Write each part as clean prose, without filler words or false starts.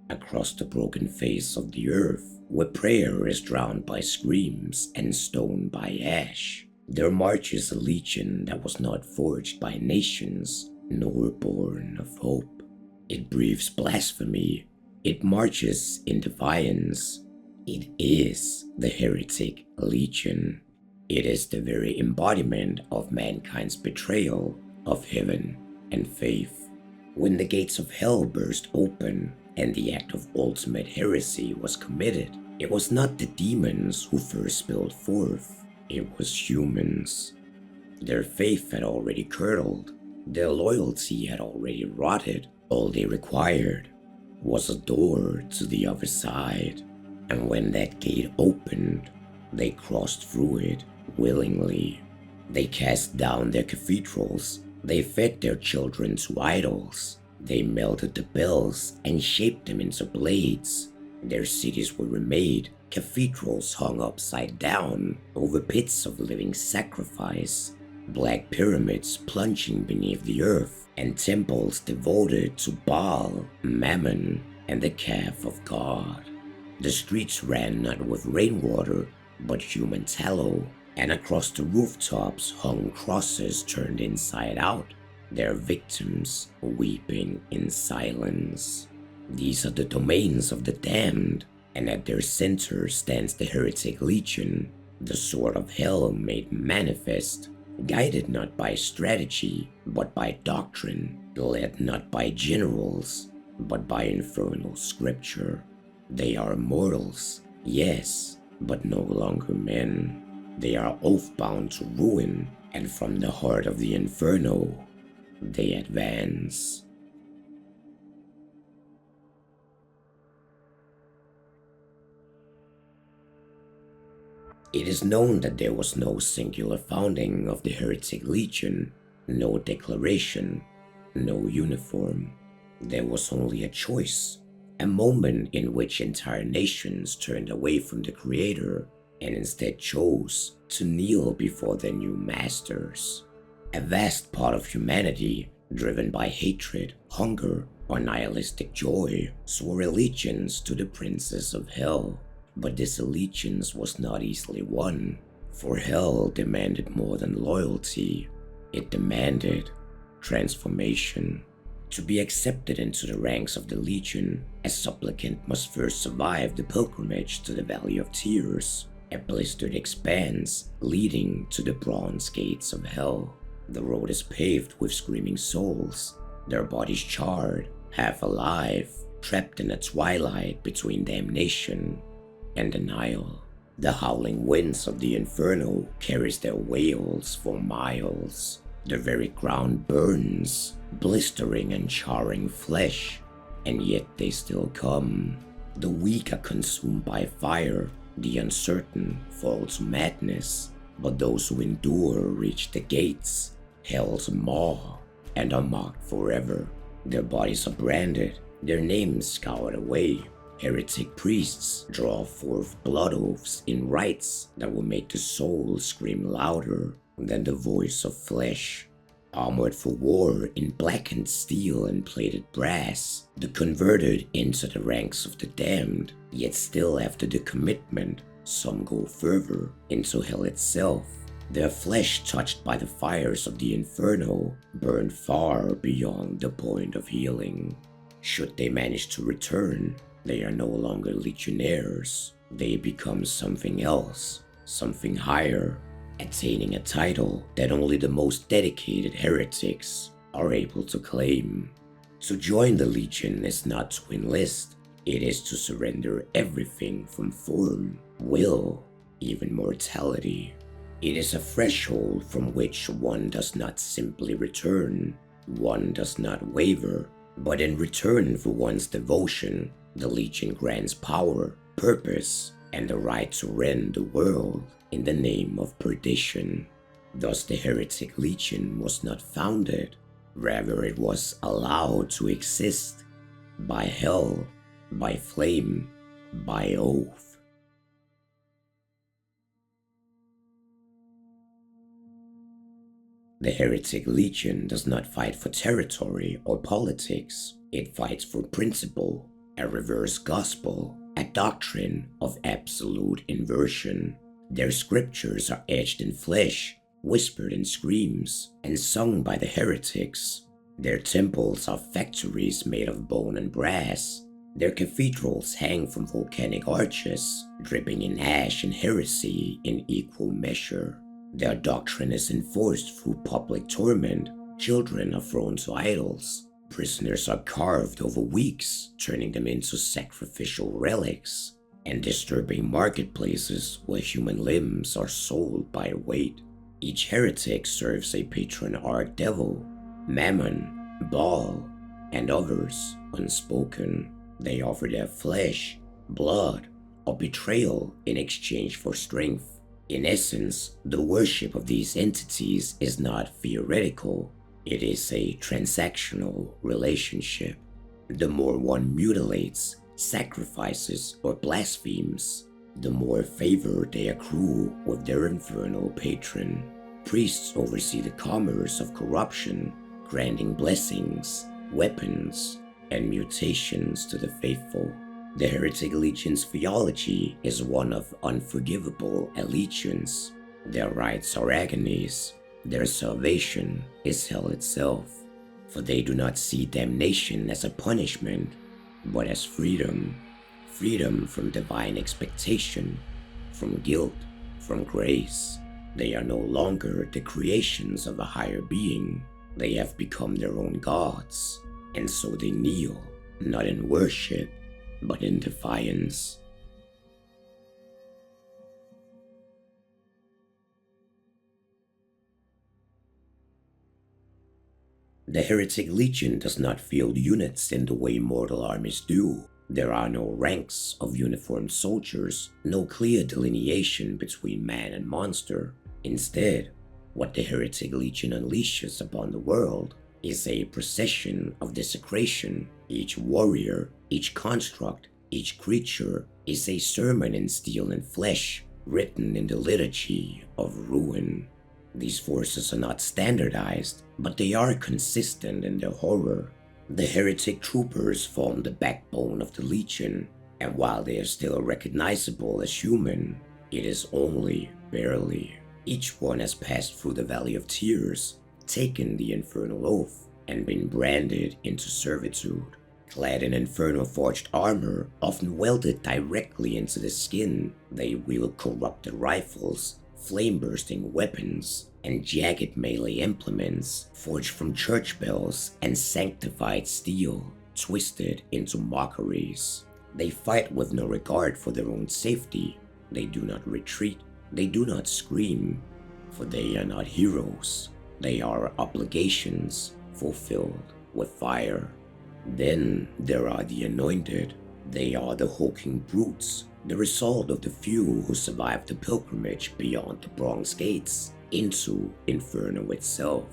across the broken face of the earth, where prayer is drowned by screams and stoned by ash. There marches a legion that was not forged by nations, nor born of hope. It breathes blasphemy. It marches in defiance. It is the Heretic Legion. It is the very embodiment of mankind's betrayal of heaven and faith. When the gates of hell burst open and the act of ultimate heresy was committed, it was not the demons who first spilled forth, it was humans. Their faith had already curdled, their loyalty had already rotted. All they required was a door to the other side, and when that gate opened, they crossed through it willingly. They cast down their cathedrals, they fed their children to idols, they melted the bells and shaped them into blades. Their cities were remade, cathedrals hung upside down over pits of living sacrifice, black pyramids plunging beneath the earth, and temples devoted to Baal, Mammon, and the calf of God. The streets ran not with rainwater, but human tallow, and across the rooftops hung crosses turned inside out, their victims weeping in silence. These are the domains of the damned, and at their center stands the Heretic Legion, the sword of hell made manifest, guided not by strategy, but by doctrine, led not by generals, but by infernal scripture. They are mortals, yes, but no longer men. They are oath-bound to ruin, and from the heart of the inferno, they advance. It is known that there was no singular founding of the Heretic Legion, no declaration, no uniform. There was only a choice, a moment in which entire nations turned away from the Creator and instead chose to kneel before their new masters. A vast part of humanity, driven by hatred, hunger, or nihilistic joy, swore allegiance to the princes of hell. But this allegiance was not easily won, for hell demanded more than loyalty. It demanded transformation. To be accepted into the ranks of the Legion, a supplicant must first survive the pilgrimage to the Valley of Tears, a blistered expanse leading to the bronze gates of hell. The road is paved with screaming souls, their bodies charred, half alive, trapped in a twilight between damnation and denial. The howling winds of the inferno carries their wails for miles. The very ground burns, blistering and charring flesh, and yet they still come. The weak are consumed by fire, the uncertain fall to madness, but those who endure reach the gates, hell's maw, and are marked forever. Their bodies are branded, their names scoured away. Heretic priests draw forth blood oaths in rites that will make the soul scream louder than the voice of flesh. Armored for war in blackened steel and plated brass, the converted enter the ranks of the damned, yet still after the commitment, some go further into hell itself. Their flesh, touched by the fires of the inferno, burned far beyond the point of healing. Should they manage to return, they are no longer legionnaires. They become something else, something higher, attaining a title that only the most dedicated heretics are able to claim. To join the Legion is not to enlist, it is to surrender everything from form, will, even mortality. It is a threshold from which one does not simply return, one does not waver, but in return for one's devotion, the Legion grants power, purpose, and the right to rend the world in the name of perdition. Thus the Heretic Legion was not founded, rather it was allowed to exist by hell, by flame, by oath. The Heretic Legion does not fight for territory or politics, it fights for principle. a reverse gospel, a doctrine of absolute inversion. Their scriptures are etched in flesh, whispered in screams, and sung by the heretics. Their temples are factories made of bone and brass. Their cathedrals hang from volcanic arches, dripping in ash and heresy in equal measure. Their doctrine is enforced through public torment. Children are thrown to idols. Prisoners are carved over weeks, turning them into sacrificial relics, and disturbing marketplaces where human limbs are sold by weight. Each heretic serves a patron archdevil, Mammon, Baal, and others unspoken. They offer their flesh, blood, or betrayal in exchange for strength. In essence, the worship of these entities is not theoretical. It is a transactional relationship. The more one mutilates, sacrifices, or blasphemes, the more favor they accrue with their infernal patron. Priests oversee the commerce of corruption, granting blessings, weapons, and mutations to the faithful. The Heretic Legion's theology is one of unforgivable allegiance. Their rites are agonies. Their salvation is hell itself, for they do not see damnation as a punishment, but as freedom. Freedom from divine expectation, from guilt, from grace. They are no longer the creations of a higher being. They have become their own gods, and so they kneel, not in worship, but in defiance. The Heretic Legion does not field units in the way mortal armies do. There are no ranks of uniformed soldiers, no clear delineation between man and monster. Instead, what the Heretic Legion unleashes upon the world is a procession of desecration. Each warrior, each construct, each creature is a sermon in steel and flesh, written in the liturgy of ruin. These forces are not standardized, but they are consistent in their horror. The heretic troopers form the backbone of the Legion, and while they are still recognizable as human, it is only barely. Each one has passed through the Valley of Tears, taken the infernal oath, and been branded into servitude. Clad in infernal-forged armor, often welded directly into the skin, they wield corrupted rifles, flame-bursting weapons, and jagged melee implements forged from church bells and sanctified steel, twisted into mockeries. They fight with no regard for their own safety. They do not retreat. They do not scream, for they are not heroes. They are obligations fulfilled with fire. Then there are the anointed. They are the hulking brutes, the result of the few who survived the pilgrimage beyond the bronze gates into Inferno itself.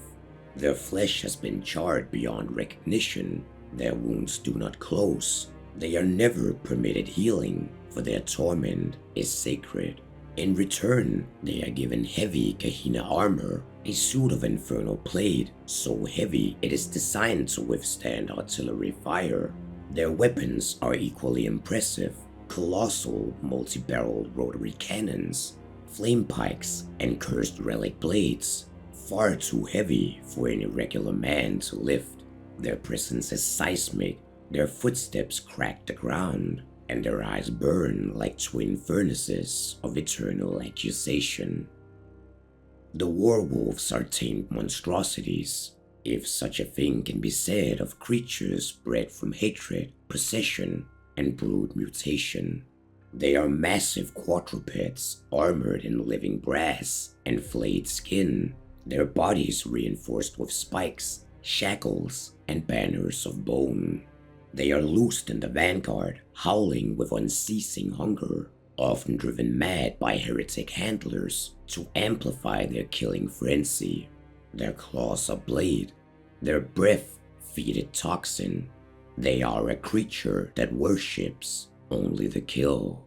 Their flesh has been charred beyond recognition. Their wounds do not close. They are never permitted healing, for their torment is sacred. In return, they are given heavy Kahina armor, a suit of infernal plate, so heavy it is designed to withstand artillery fire. Their weapons are equally impressive: colossal multi-barreled rotary cannons, flame pikes, and cursed relic blades, far too heavy for any regular man to lift. Their presence is seismic. Their footsteps crack the ground, and their eyes burn like twin furnaces of eternal accusation. The werewolves are tamed monstrosities, if such a thing can be said of creatures bred from hatred, possession, and brood mutation. They are massive quadrupeds, armored in living brass and flayed skin, their bodies reinforced with spikes, shackles, and banners of bone. They are loosed in the vanguard, howling with unceasing hunger, often driven mad by heretic handlers to amplify their killing frenzy. Their claws are blade, their breath feeded toxin. They are a creature that worships only the kill.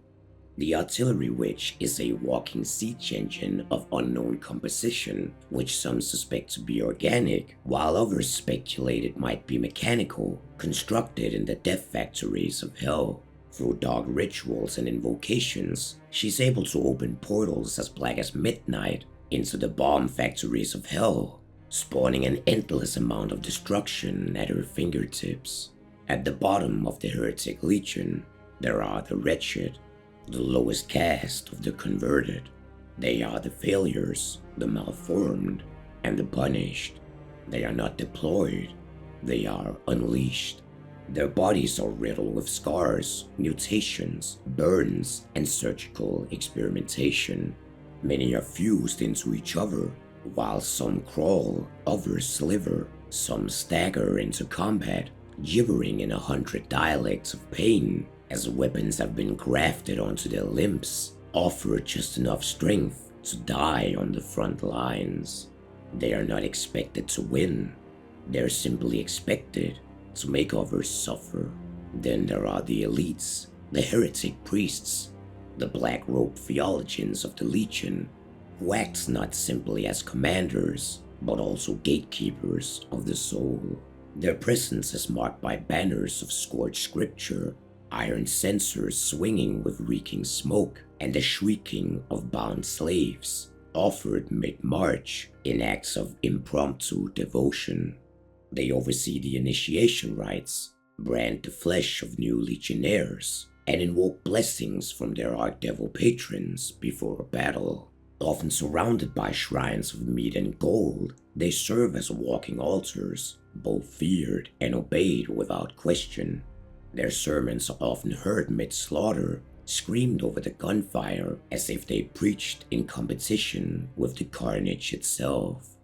The artillery witch is a walking siege engine of unknown composition, which some suspect to be organic, while others speculate it might be mechanical, constructed in the death factories of hell. Through dark rituals and invocations, she's able to open portals as black as midnight into the bomb factories of hell, spawning an endless amount of destruction at her fingertips. At the bottom of the Heretic Legion, there are the wretched, the lowest caste of the converted. They are the failures, the malformed, and the punished. They are not deployed, they are unleashed. Their bodies are riddled with scars, mutations, burns, and surgical experimentation. Many are fused into each other, while some crawl, others sliver, some stagger into combat, gibbering in 100 dialects of pain, as weapons have been grafted onto their limbs, offered just enough strength to die on the front lines. They are not expected to win, they're simply expected to make others suffer. Then there are the elites, the heretic priests, the black-robed theologians of the Legion, who act not simply as commanders, but also gatekeepers of the soul. Their presence is marked by banners of scorched scripture, iron censers swinging with reeking smoke, and the shrieking of bound slaves, offered mid-march in acts of impromptu devotion. They oversee the initiation rites, brand the flesh of new legionnaires, and invoke blessings from their archdevil patrons before a battle. Often surrounded by shrines of meat and gold, they serve as walking altars, both feared and obeyed without question. Their sermons are often heard mid-slaughter, screamed over the gunfire as if they preached in competition with the carnage itself.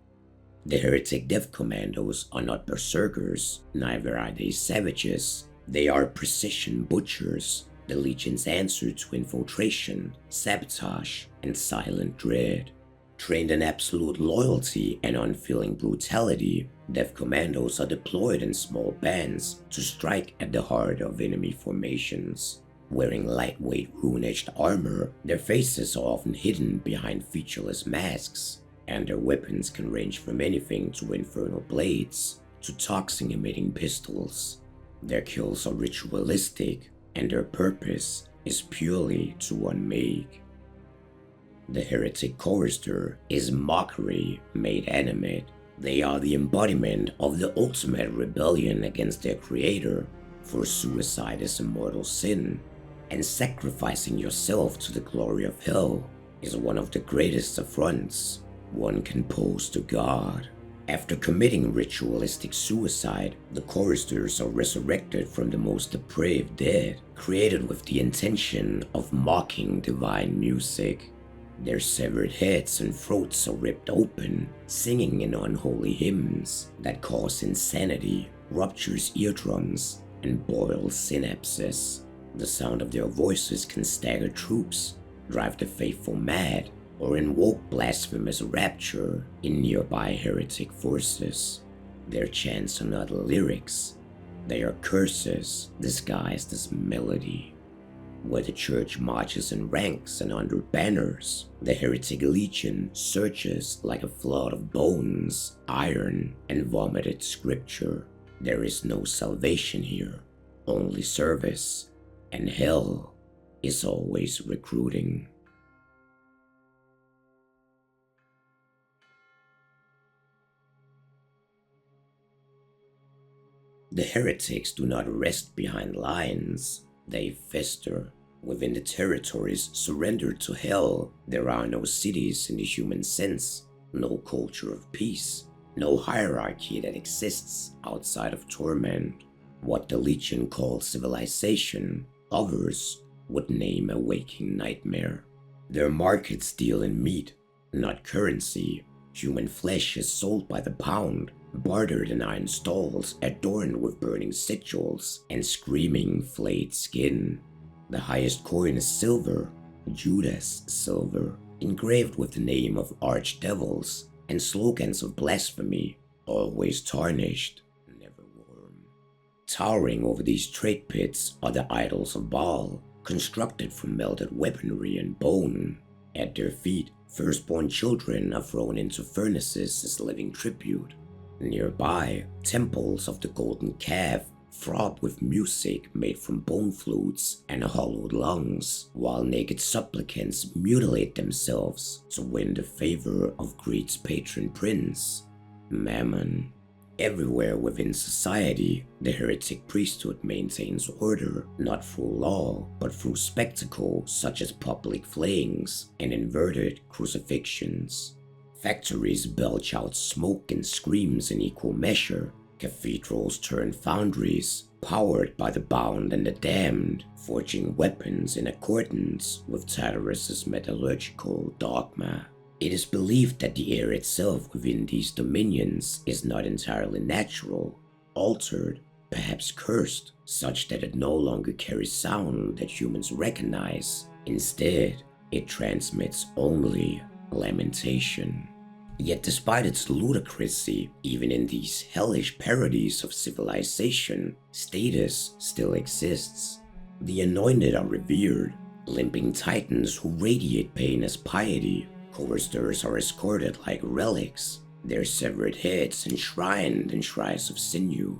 The heretic death commandos are not berserkers, neither are they savages. They are precision butchers, the Legion's answer to infiltration, sabotage, and silent dread. Trained in absolute loyalty and unfeeling brutality, death commandos are deployed in small bands to strike at the heart of enemy formations. Wearing lightweight rune-edged armor, their faces are often hidden behind featureless masks, and their weapons can range from anything to infernal blades to toxin-emitting pistols. Their kills are ritualistic, and their purpose is purely to unmake. The heretic chorister is mockery made animate. They are the embodiment of the ultimate rebellion against their creator, for suicide is a mortal sin, and sacrificing yourself to the glory of hell is one of the greatest affronts one can pose to God. After committing ritualistic suicide, the choristers are resurrected from the most depraved dead, created with the intention of mocking divine music. Their severed heads and throats are ripped open, singing in unholy hymns that cause insanity, ruptures eardrums, and boil synapses. The sound of their voices can stagger troops, drive the faithful mad, or invoke blasphemous rapture in nearby heretic forces. Their chants are not lyrics, they are curses disguised as melody. Where the church marches in ranks and under banners, the Heretic Legion surges like a flood of bones, iron, and vomited scripture. There is no salvation here, only service, and hell is always recruiting. The heretics do not rest behind lines, they fester. Within the territories surrendered to hell, there are no cities in the human sense, no culture of peace, no hierarchy that exists outside of torment. What the Legion calls civilization, others would name a waking nightmare. Their markets deal in meat, not currency. Human flesh is sold by the pound, bartered in iron stalls adorned with burning sigils and screaming flayed skin. The highest coin is silver, Judas silver, engraved with the name of archdevils and slogans of blasphemy, always tarnished, never warm. Towering over these trade pits are the idols of Baal, constructed from melted weaponry and bone. At their feet, firstborn children are thrown into furnaces as living tribute. Nearby, temples of the golden calf throb with music made from bone flutes and hollowed lungs, while naked supplicants mutilate themselves to win the favor of greed's patron prince, Mammon. Everywhere within society, the heretic priesthood maintains order, not through law, but through spectacle such as public flayings and inverted crucifixions. Factories belch out smoke and screams in equal measure. Cathedrals turn foundries, powered by the bound and the damned, forging weapons in accordance with Tartarus's metallurgical dogma. It is believed that the air itself within these dominions is not entirely natural, altered, perhaps cursed, such that it no longer carries sound that humans recognize. Instead, it transmits only lamentation. Yet despite its ludicrousy, even in these hellish parodies of civilization, status still exists. The anointed are revered, limping titans who radiate pain as piety. Choristers are escorted like relics, their severed heads enshrined in shrines of sinew.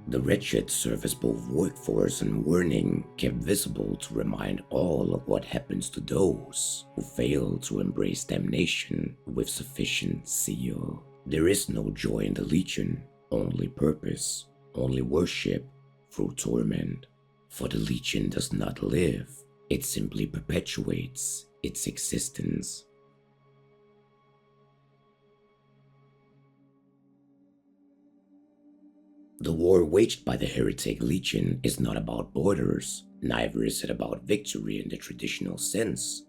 The wretched serve as both workforce and warning, kept visible to remind all of what happens to those who fail to embrace damnation with sufficient zeal. There is no joy in the Legion, only purpose, only worship through torment. For the Legion does not live, it simply perpetuates its existence. The war waged by the Heretic Legion is not about borders, neither is it about victory in the traditional sense.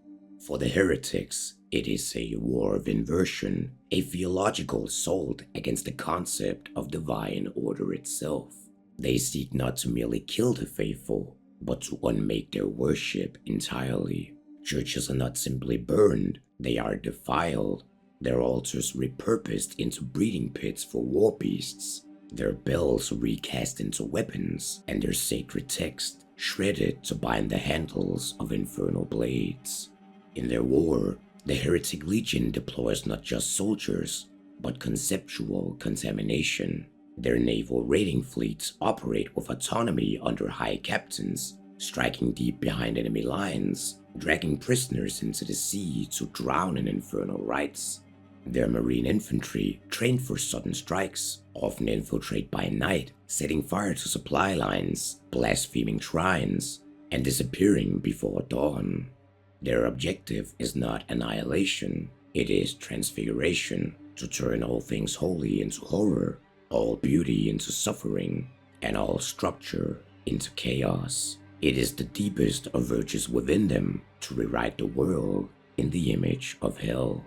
For the heretics, it is a war of inversion, a theological assault against the concept of divine order itself. They seek not to merely kill the faithful, but to unmake their worship entirely. Churches are not simply burned, they are defiled, their altars repurposed into breeding pits for war beasts. Their bells recast into weapons, and their sacred text shredded to bind the handles of infernal blades. In their war, the Heretic Legion deploys not just soldiers, but conceptual contamination. Their naval raiding fleets operate with autonomy under high captains, striking deep behind enemy lines, dragging prisoners into the sea to drown in infernal rites. Their marine infantry, trained for sudden strikes, often infiltrate by night, setting fire to supply lines, blaspheming shrines, and disappearing before dawn. Their objective is not annihilation, it is transfiguration, to turn all things holy into horror, all beauty into suffering, and all structure into chaos. It is the deepest of virtues within them to rewrite the world in the image of hell.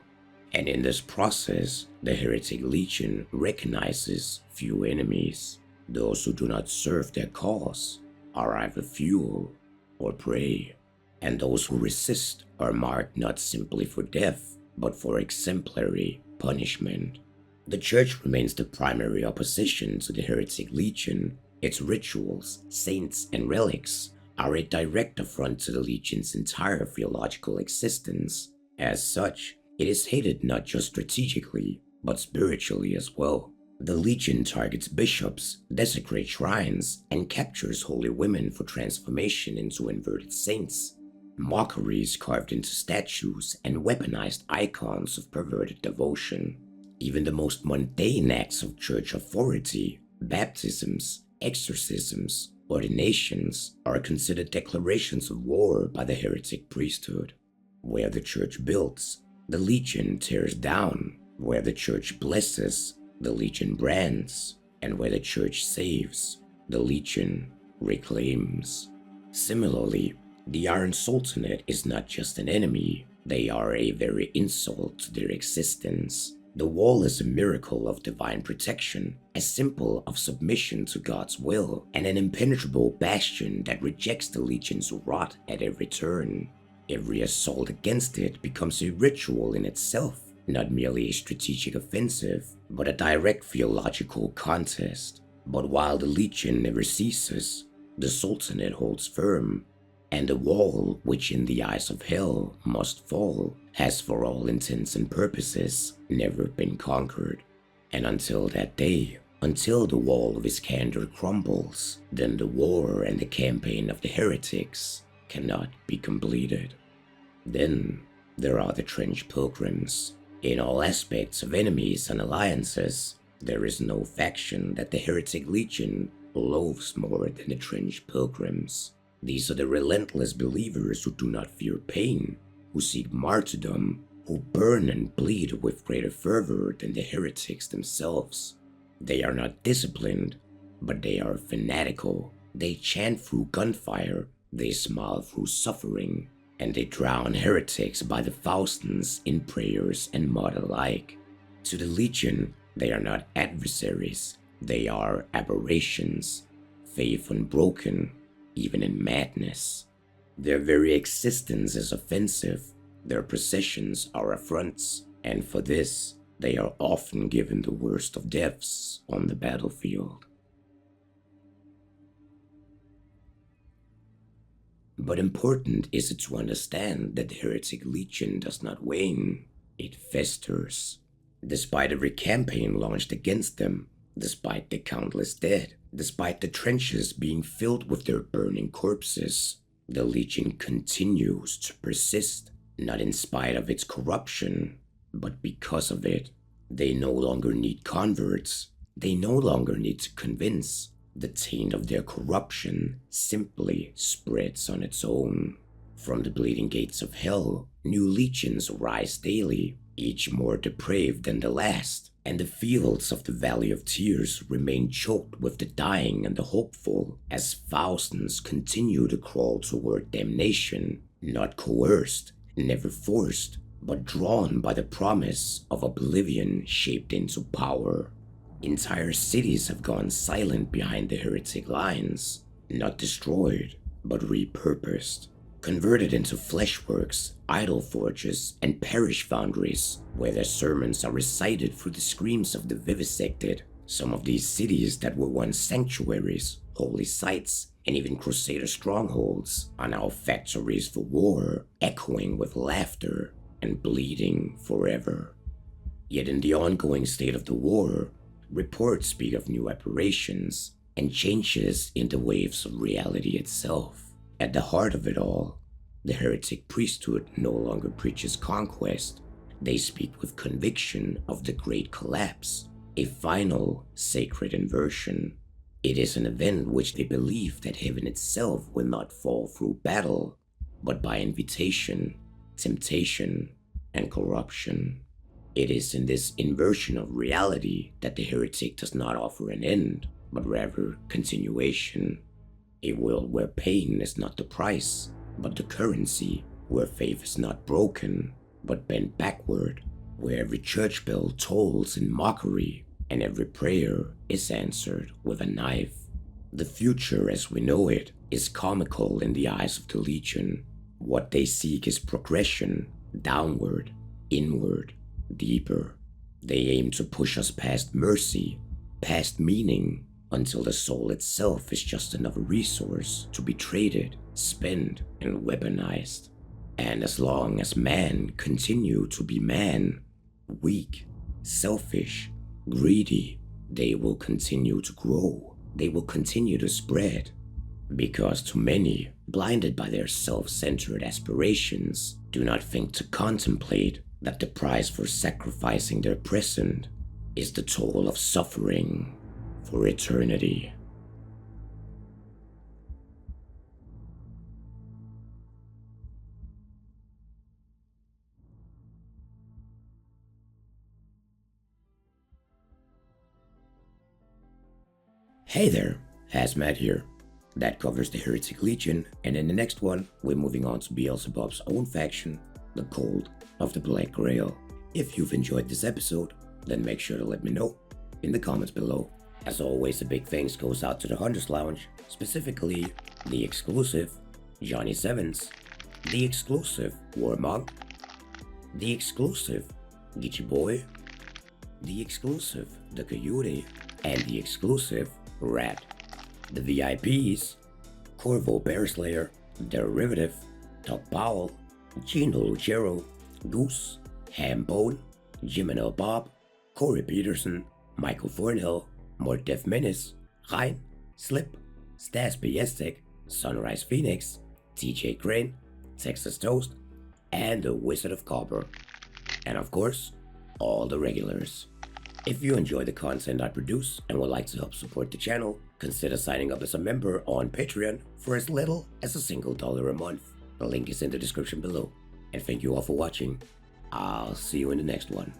And in this process, the Heretic Legion recognizes few enemies. Those who do not serve their cause are either fuel or prey, and those who resist are marked not simply for death, but for exemplary punishment. The Church remains the primary opposition to the Heretic Legion. Its rituals, saints, and relics are a direct affront to the Legion's entire theological existence. As such, it is hated not just strategically, but spiritually as well. The Legion targets bishops, desecrates shrines, and captures holy women for transformation into inverted saints. Mockeries carved into statues and weaponized icons of perverted devotion. Even the most mundane acts of church authority, baptisms, exorcisms, ordinations, are considered declarations of war by the heretic priesthood. Where the Church builds, the Legion tears down. Where the Church blesses, the Legion brands. And where the Church saves, the Legion reclaims. Similarly, the Iron Sultanate is not just an enemy, they are a very insult to their existence. The wall is a miracle of divine protection, a symbol of submission to God's will, and an impenetrable bastion that rejects the Legion's wrath at every turn. Every assault against it becomes a ritual in itself, not merely a strategic offensive, but a direct theological contest. But while the Legion never ceases, the Sultanate holds firm. and the wall, which in the eyes of hell must fall, has for all intents and purposes never been conquered. And until that day, until the wall of Iskander crumbles, then the war and the campaign of the heretics cannot be completed. Then there are the trench pilgrims. In all aspects of enemies and alliances, there is no faction that the Heretic Legion loathes more than the trench pilgrims. These are the relentless believers who do not fear pain, who seek martyrdom, who burn and bleed with greater fervor than the heretics themselves. They are not disciplined, but they are fanatical. They chant through gunfire, they smile through suffering, and they drown heretics by the thousands in prayers and mud alike. To the Legion, they are not adversaries, they are aberrations, faith unbroken, even in madness. Their very existence is offensive, their processions are affronts, and for this, they are often given the worst of deaths on the battlefield. But important is it to understand that the Heretic Legion does not wane, it festers. Despite every campaign launched against them, despite the countless dead, despite the trenches being filled with their burning corpses, the Legion continues to persist, not in spite of its corruption, but because of it. They no longer need converts, they no longer need to convince. The taint of their corruption simply spreads on its own. From the bleeding gates of hell, new legions rise daily, each more depraved than the last, and the fields of the Valley of Tears remain choked with the dying and the hopeful as thousands continue to crawl toward damnation, not coerced, never forced, but drawn by the promise of oblivion shaped into power. Entire cities have gone silent behind the heretic lines, not destroyed, but repurposed, converted into fleshworks, idol forges, and parish foundries, where their sermons are recited through the screams of the vivisected. Some of these cities that were once sanctuaries, holy sites, and even crusader strongholds are now factories for war, echoing with laughter and bleeding forever. Yet in the ongoing state of the war, reports speak of new aberrations and changes in the waves of reality itself. At the heart of it all, the heretic priesthood no longer preaches conquest. They speak with conviction of the great collapse, a final sacred inversion. It is an event which they believe that heaven itself will not fall through battle, but by invitation, temptation, and corruption. It is in this inversion of reality that the heretic does not offer an end, but rather continuation. A world where pain is not the price, but the currency, where faith is not broken, but bent backward, where every church bell tolls in mockery, and every prayer is answered with a knife. The future as we know it is comical in the eyes of the Legion. What they seek is progression, downward, inward, deeper. They aim to push us past mercy, past meaning, until the soul itself is just another resource to be traded, spent, and weaponized. And as long as man continue to be man, weak, selfish, greedy, they will continue to grow. They will continue to spread. Because too many, blinded by their self-centered aspirations, do not think to contemplate that the price for sacrificing their present is the toll of suffering for eternity. Hey there, Hazmat here. That covers the Heretic Legion, and in the next one, we're moving on to Beelzebub's own faction, the Cult of the Black Grail. If you've enjoyed this episode, then make sure to let me know in the comments below. As always, a big thanks goes out to the Hunters Lounge, specifically the exclusive Johnny Sevens, the exclusive Warmonk, the exclusive Geechee Boy, the exclusive The Coyote, and the exclusive Rat. The VIPs, Corvo Bearslayer, Derivative, Doc Powell, Gino Lucero, Goose, Hambone, Jimino Bob, Corey Peterson, Michael Thornhill, Mortef Menace, Ryan, Slip, Stas Biestek, Sunrise Phoenix, TJ Crane, Texas Toast, and the Wizard of Copper. And of course, all the regulars. If you enjoy the content I produce and would like to help support the channel, consider signing up as a member on Patreon for as little as $1 a month. The link is in the description below. And thank you all for watching. I'll see you in the next one.